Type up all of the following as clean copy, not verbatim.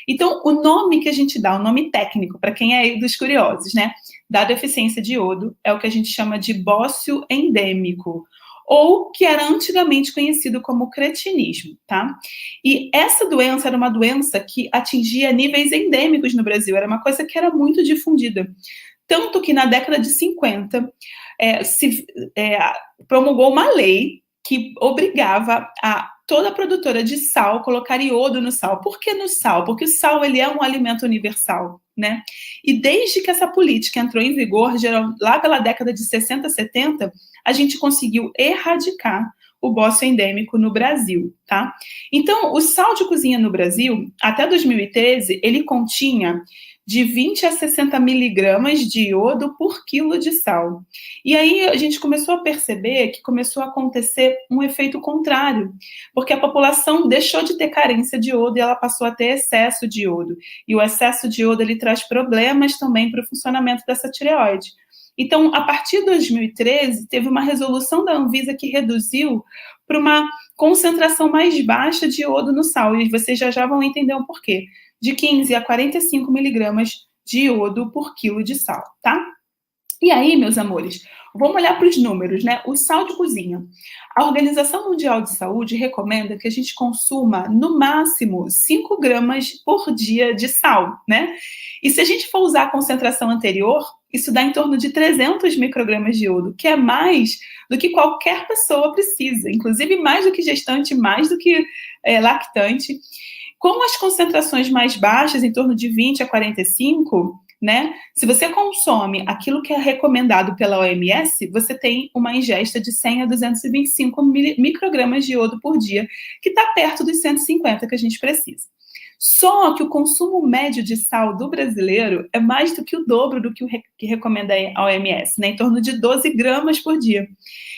Então, o nome que a gente dá, o nome técnico, para quem é dos curiosos, né, da deficiência de iodo, é o que a gente chama de bócio endêmico, ou que era antigamente conhecido como cretinismo, tá? E essa doença era uma doença que atingia níveis endêmicos no Brasil, era uma coisa que era muito difundida. Tanto que na década de 50 se promulgou uma lei que obrigava a toda produtora de sal colocar iodo no sal. Por que no sal? Porque o sal ele é um alimento universal, né? E desde que essa política entrou em vigor, lá pela década de 60, 70, a gente conseguiu erradicar o bócio endêmico no Brasil, tá? Então, o sal de cozinha no Brasil, até 2013, ele continha de 20 a 60 miligramas de iodo por quilo de sal. E aí a gente começou a perceber que começou a acontecer um efeito contrário, porque a população deixou de ter carência de iodo e ela passou a ter excesso de iodo. E o excesso de iodo ele traz problemas também para o funcionamento dessa tireoide. Então, a partir de 2013, teve uma resolução da Anvisa que reduziu para uma concentração mais baixa de iodo no sal, e vocês já vão entender o porquê. De 15 a 45 miligramas de iodo por quilo de sal, tá? E aí, meus amores, vamos olhar para os números, né? O sal de cozinha. A Organização Mundial de Saúde recomenda que a gente consuma, no máximo, 5 gramas por dia de sal, né? E se a gente for usar a concentração anterior, isso dá em torno de 300 microgramas de iodo, que é mais do que qualquer pessoa precisa, inclusive mais do que gestante, mais do que lactante. Com as concentrações mais baixas, em torno de 20 a 45, né? Se você consome aquilo que é recomendado pela OMS, você tem uma ingesta de 100 a 225 microgramas de iodo por dia, que está perto dos 150 que a gente precisa. Só que o consumo médio de sal do brasileiro é mais do que o dobro do que recomenda a OMS, né? Em torno de 12 gramas por dia.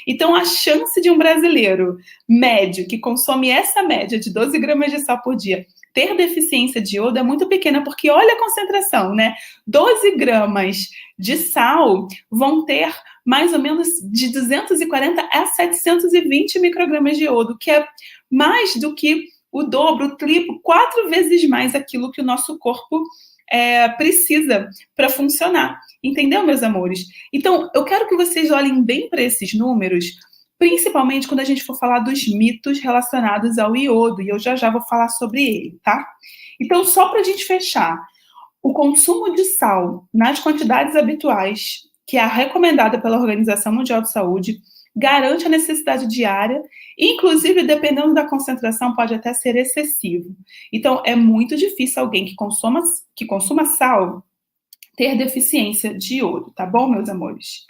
Então, a chance de um brasileiro médio que consome essa média de 12 gramas de sal por dia ter deficiência de iodo é muito pequena, porque olha a concentração, né? 12 gramas de sal vão ter mais ou menos de 240 a 720 microgramas de iodo, que é mais do que o dobro, o triplo, 4 vezes mais aquilo que o nosso corpo precisa para funcionar. Entendeu, meus amores? Então, eu quero que vocês olhem bem para esses números, principalmente quando a gente for falar dos mitos relacionados ao iodo, e eu já vou falar sobre ele, tá? Então, só para a gente fechar, o consumo de sal nas quantidades habituais, que é a recomendada pela Organização Mundial de Saúde, garante a necessidade diária, inclusive, dependendo da concentração, pode até ser excessivo. Então, é muito difícil alguém que consuma sal ter deficiência de iodo, tá bom, meus amores?